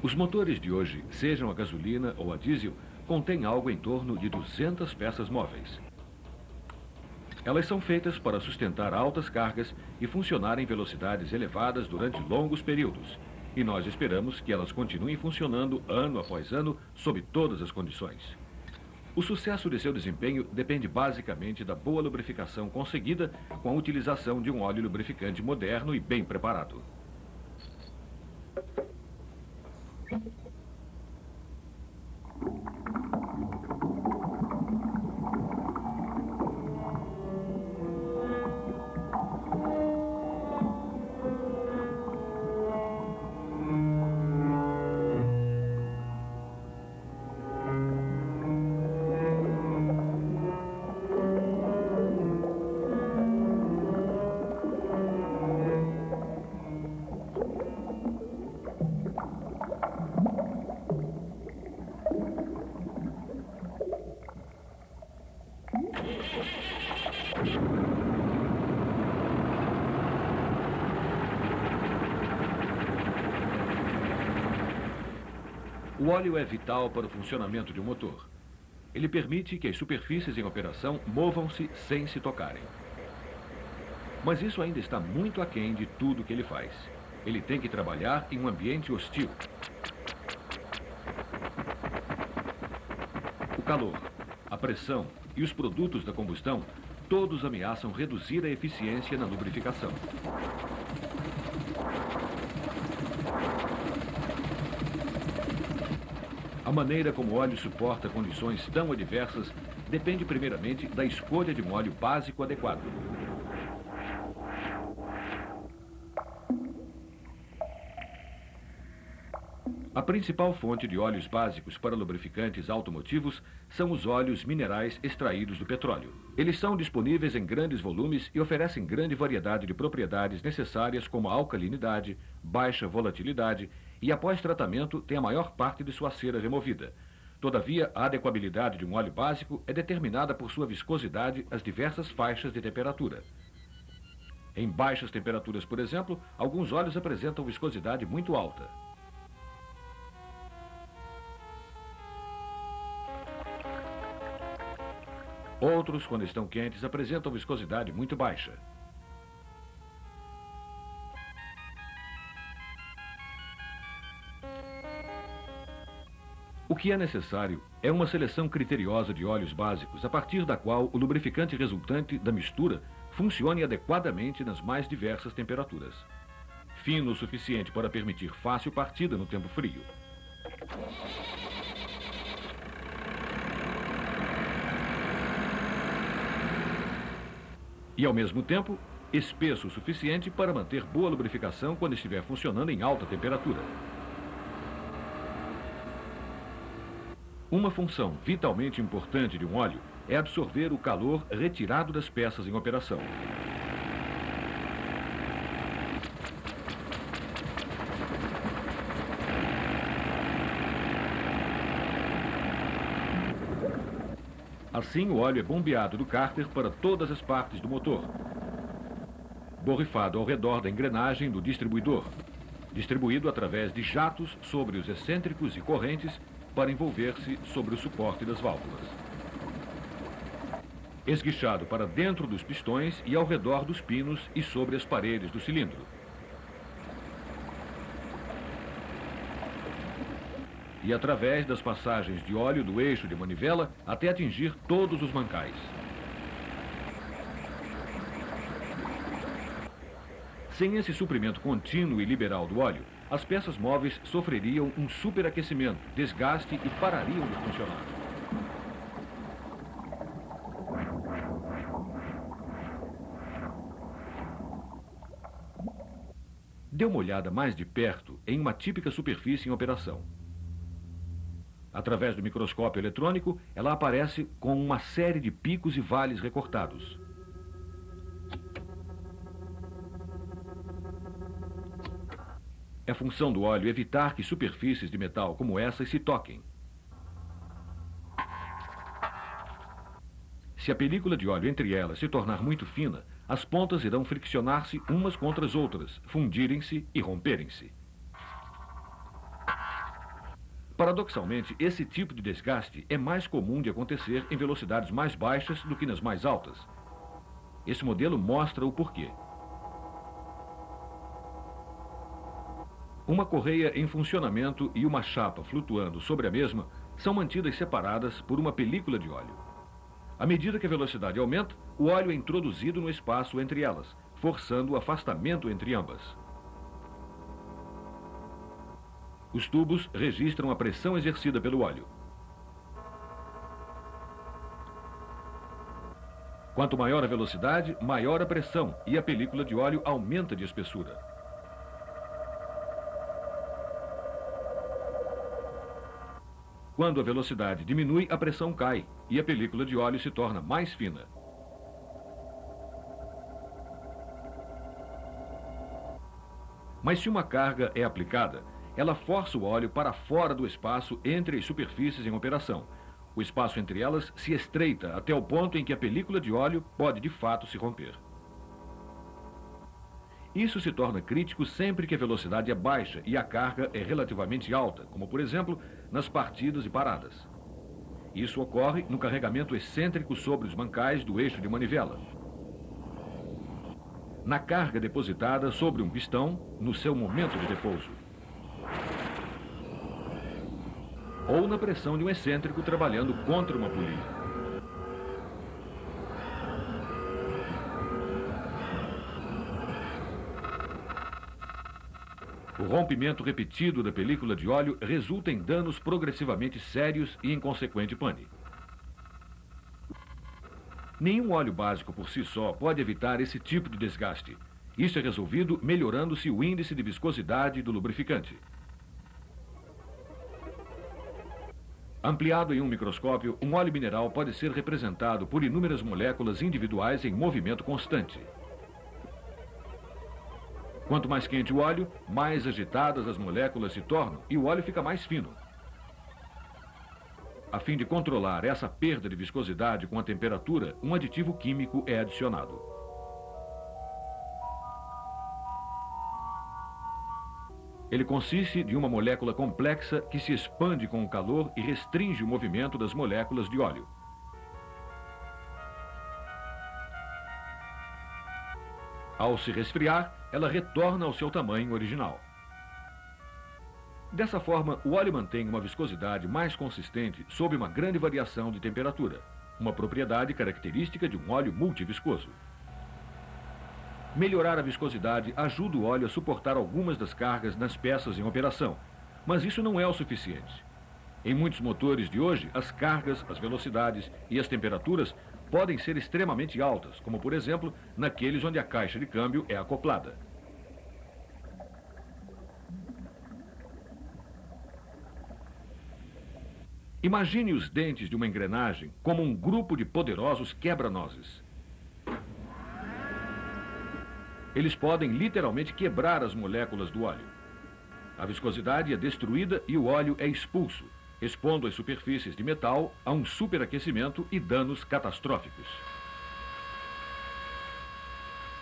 Os motores de hoje, sejam a gasolina ou a diesel, contêm algo em torno de 200 peças móveis. Elas são feitas para sustentar altas cargas e funcionar em velocidades elevadas durante longos períodos. E nós esperamos que elas continuem funcionando ano após ano, sob todas as condições. O sucesso de seu desempenho depende basicamente da boa lubrificação conseguida com a utilização de um óleo lubrificante moderno e bem preparado. O óleo é vital para o funcionamento de um motor. Ele permite que as superfícies em operação movam-se sem se tocarem. Mas isso ainda está muito aquém de tudo que ele faz. Ele tem que trabalhar em um ambiente hostil. O calor, a pressão e os produtos da combustão, todos ameaçam reduzir a eficiência na lubrificação. A maneira como o óleo suporta condições tão adversas depende primeiramente da escolha de um óleo básico adequado. A principal fonte de óleos básicos para lubrificantes automotivos são os óleos minerais extraídos do petróleo. Eles são disponíveis em grandes volumes e oferecem grande variedade de propriedades necessárias como a alcalinidade, baixa volatilidade e, após tratamento, tem a maior parte de sua cera removida. Todavia, a adequabilidade de um óleo básico é determinada por sua viscosidade às diversas faixas de temperatura. Em baixas temperaturas, por exemplo, alguns óleos apresentam viscosidade muito alta. Outros, quando estão quentes, apresentam viscosidade muito baixa. O que é necessário é uma seleção criteriosa de óleos básicos, a partir da qual o lubrificante resultante da mistura funcione adequadamente nas mais diversas temperaturas. Fino o suficiente para permitir fácil partida no tempo frio. E, ao mesmo tempo, espesso o suficiente para manter boa lubrificação quando estiver funcionando em alta temperatura. Uma função vitalmente importante de um óleo é absorver o calor retirado das peças em operação. Assim, o óleo é bombeado do cárter para todas as partes do motor, borrifado ao redor da engrenagem do distribuidor, distribuído através de jatos sobre os excêntricos e correntes para envolver-se sobre o suporte das válvulas. Esguichado para dentro dos pistões e ao redor dos pinos e sobre as paredes do cilindro. E através das passagens de óleo do eixo de manivela até atingir todos os mancais. Sem esse suprimento contínuo e liberal do óleo, as peças móveis sofreriam um superaquecimento, desgaste e parariam de funcionar. Dê uma olhada mais de perto em uma típica superfície em operação. Através do microscópio eletrônico, ela aparece com uma série de picos e vales recortados. É função do óleo evitar que superfícies de metal como essas se toquem. Se a película de óleo entre elas se tornar muito fina, as pontas irão friccionar-se umas contra as outras, fundirem-se e romperem-se. Paradoxalmente, esse tipo de desgaste é mais comum de acontecer em velocidades mais baixas do que nas mais altas. Esse modelo mostra o porquê. Uma correia em funcionamento e uma chapa flutuando sobre a mesma são mantidas separadas por uma película de óleo. À medida que a velocidade aumenta, o óleo é introduzido no espaço entre elas, forçando o afastamento entre ambas. Os tubos registram a pressão exercida pelo óleo. Quanto maior a velocidade, maior a pressão e a película de óleo aumenta de espessura. Quando a velocidade diminui, a pressão cai e a película de óleo se torna mais fina. Mas se uma carga é aplicada, ela força o óleo para fora do espaço entre as superfícies em operação. O espaço entre elas se estreita até o ponto em que a película de óleo pode de fato se romper. Isso se torna crítico sempre que a velocidade é baixa e a carga é relativamente alta, como por exemplo nas partidas e paradas. Isso ocorre no carregamento excêntrico sobre os mancais do eixo de manivela, na carga depositada sobre um pistão no seu momento de repouso, ou na pressão de um excêntrico trabalhando contra uma polia. O rompimento repetido da película de óleo resulta em danos progressivamente sérios e em consequente pane. Nenhum óleo básico por si só pode evitar esse tipo de desgaste. Isso é resolvido melhorando-se o índice de viscosidade do lubrificante. Ampliado em um microscópio, um óleo mineral pode ser representado por inúmeras moléculas individuais em movimento constante. Quanto mais quente o óleo, mais agitadas as moléculas se tornam e o óleo fica mais fino. A fim de controlar essa perda de viscosidade com a temperatura, um aditivo químico é adicionado. Ele consiste de uma molécula complexa que se expande com o calor e restringe o movimento das moléculas de óleo. Ao se resfriar, ela retorna ao seu tamanho original. Dessa forma, o óleo mantém uma viscosidade mais consistente sob uma grande variação de temperatura, uma propriedade característica de um óleo multiviscoso. Melhorar a viscosidade ajuda o óleo a suportar algumas das cargas nas peças em operação, mas isso não é o suficiente. Em muitos motores de hoje, as cargas, as velocidades e as temperaturas podem ser extremamente altas, como por exemplo, naqueles onde a caixa de câmbio é acoplada. Imagine os dentes de uma engrenagem como um grupo de poderosos quebra-nozes. Eles podem literalmente quebrar as moléculas do óleo. A viscosidade é destruída e o óleo é expulso, expondo as superfícies de metal a um superaquecimento e danos catastróficos.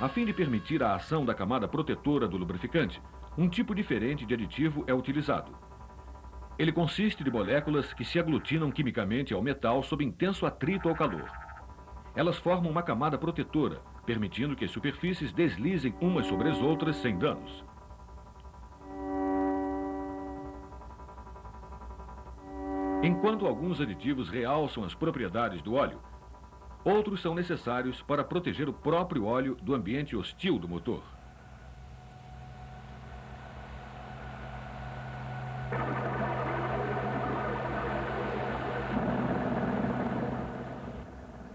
A fim de permitir a ação da camada protetora do lubrificante, um tipo diferente de aditivo é utilizado. Ele consiste de moléculas que se aglutinam quimicamente ao metal sob intenso atrito ao calor. Elas formam uma camada protetora, permitindo que as superfícies deslizem umas sobre as outras sem danos. Enquanto alguns aditivos realçam as propriedades do óleo, outros são necessários para proteger o próprio óleo do ambiente hostil do motor.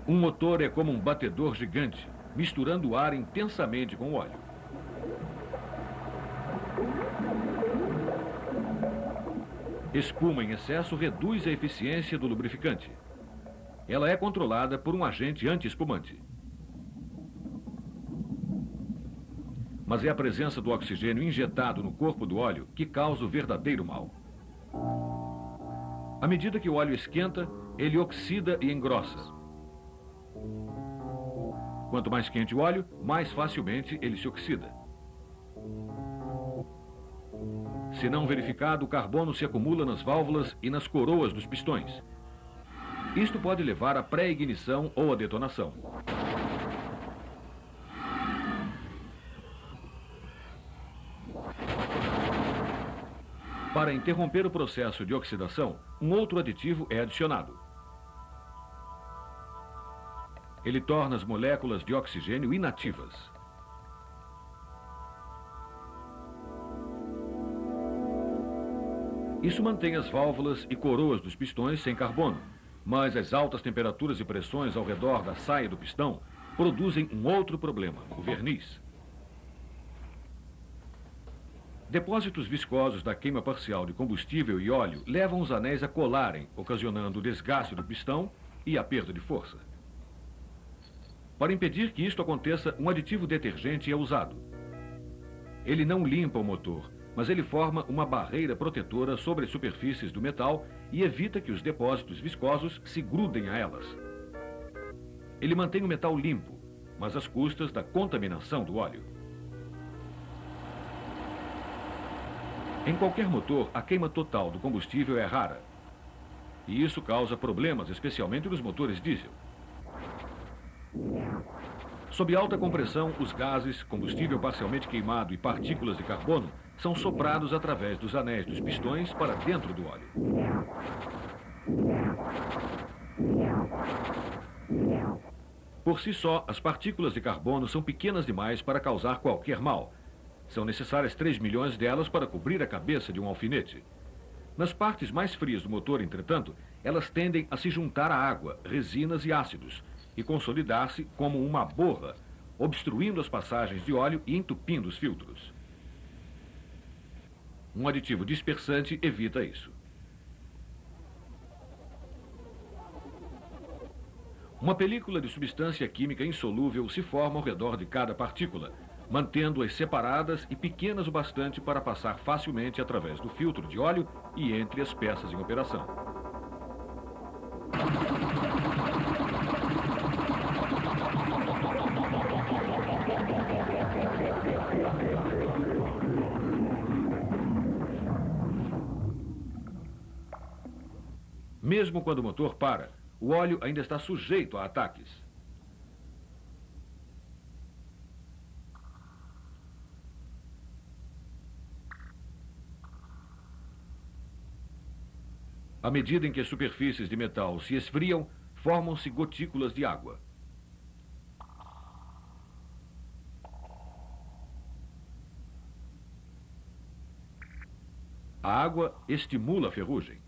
Um motor é como um batedor gigante, misturando o ar intensamente com o óleo. Espuma em excesso reduz a eficiência do lubrificante. Ela é controlada por um agente anti-espumante. Mas é a presença do oxigênio injetado no corpo do óleo que causa o verdadeiro mal. À medida que o óleo esquenta, ele oxida e engrossa. Quanto mais quente o óleo, mais facilmente ele se oxida. Se não verificado, o carbono se acumula nas válvulas e nas coroas dos pistões. Isto pode levar à pré-ignição ou à detonação. Para interromper o processo de oxidação, um outro aditivo é adicionado. Ele torna as moléculas de oxigênio inativas. Isso mantém as válvulas e coroas dos pistões sem carbono, mas as altas temperaturas e pressões ao redor da saia do pistão produzem um outro problema, o verniz. Depósitos viscosos da queima parcial de combustível e óleo levam os anéis a colarem, ocasionando o desgaste do pistão e a perda de força. Para impedir que isto aconteça, um aditivo detergente é usado. Ele não limpa o motor, mas ele forma uma barreira protetora sobre as superfícies do metal e evita que os depósitos viscosos se grudem a elas. Ele mantém o metal limpo, mas às custas da contaminação do óleo. Em qualquer motor, a queima total do combustível é rara. E isso causa problemas, especialmente nos motores diesel. Sob alta compressão, os gases, combustível parcialmente queimado e partículas de carbono são soprados através dos anéis dos pistões para dentro do óleo. Por si só, as partículas de carbono são pequenas demais para causar qualquer mal. São necessárias 3 milhões delas para cobrir a cabeça de um alfinete. Nas partes mais frias do motor, entretanto, elas tendem a se juntar à água, resinas e ácidos, e consolidar-se como uma borra, obstruindo as passagens de óleo e entupindo os filtros. Um aditivo dispersante evita isso. Uma película de substância química insolúvel se forma ao redor de cada partícula, mantendo-as separadas e pequenas o bastante para passar facilmente através do filtro de óleo e entre as peças em operação. Mesmo quando o motor para, o óleo ainda está sujeito a ataques. À medida em que as superfícies de metal se esfriam, formam-se gotículas de água. A água estimula a ferrugem.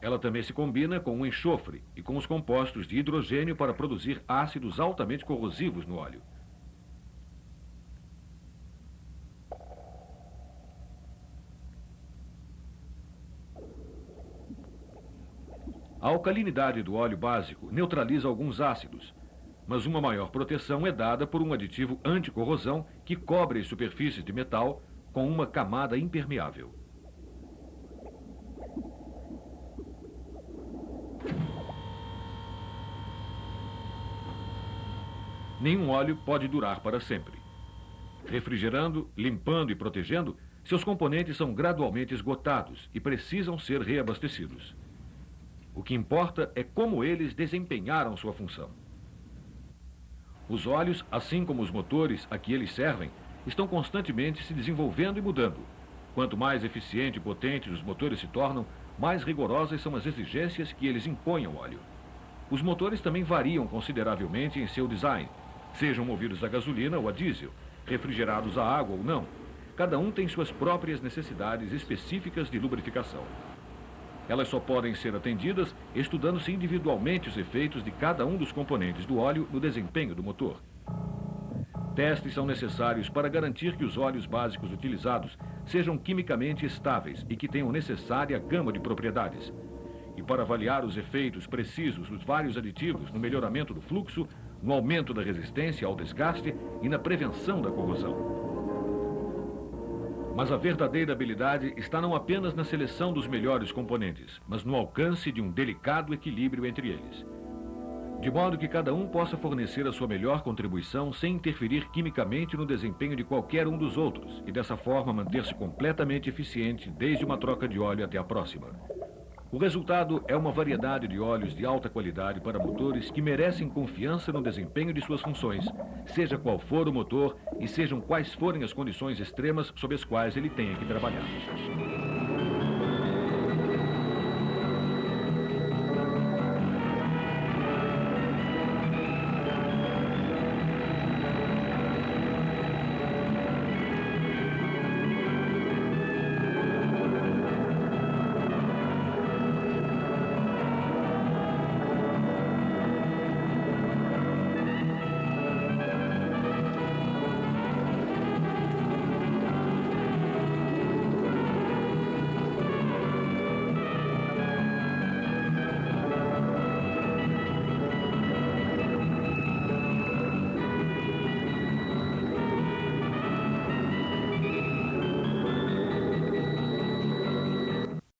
Ela também se combina com o enxofre e com os compostos de hidrogênio para produzir ácidos altamente corrosivos no óleo. A alcalinidade do óleo básico neutraliza alguns ácidos, mas uma maior proteção é dada por um aditivo anticorrosão que cobre as superfícies de metal com uma camada impermeável. Nenhum óleo pode durar para sempre. Refrigerando, limpando e protegendo, seus componentes são gradualmente esgotados e precisam ser reabastecidos. O que importa é como eles desempenharam sua função. Os óleos, assim como os motores a que eles servem, estão constantemente se desenvolvendo e mudando. Quanto mais eficiente e potentes os motores se tornam, mais rigorosas são as exigências que eles impõem ao óleo. Os motores também variam consideravelmente em seu design, sejam movidos a gasolina ou a diesel, refrigerados a água ou não. Cada um tem suas próprias necessidades específicas de lubrificação. Elas só podem ser atendidas estudando-se individualmente os efeitos de cada um dos componentes do óleo no desempenho do motor. Testes são necessários para garantir que os óleos básicos utilizados sejam quimicamente estáveis e que tenham necessária gama de propriedades. E para avaliar os efeitos precisos dos vários aditivos no melhoramento do fluxo, no aumento da resistência ao desgaste e na prevenção da corrosão. Mas a verdadeira habilidade está não apenas na seleção dos melhores componentes, mas no alcance de um delicado equilíbrio entre eles. de modo que cada um possa fornecer a sua melhor contribuição sem interferir quimicamente no desempenho de qualquer um dos outros e dessa forma manter-se completamente eficiente desde uma troca de óleo até a próxima. O resultado é uma variedade de óleos de alta qualidade para motores que merecem confiança no desempenho de suas funções, seja qual for o motor e sejam quais forem as condições extremas sob as quais ele tenha que trabalhar.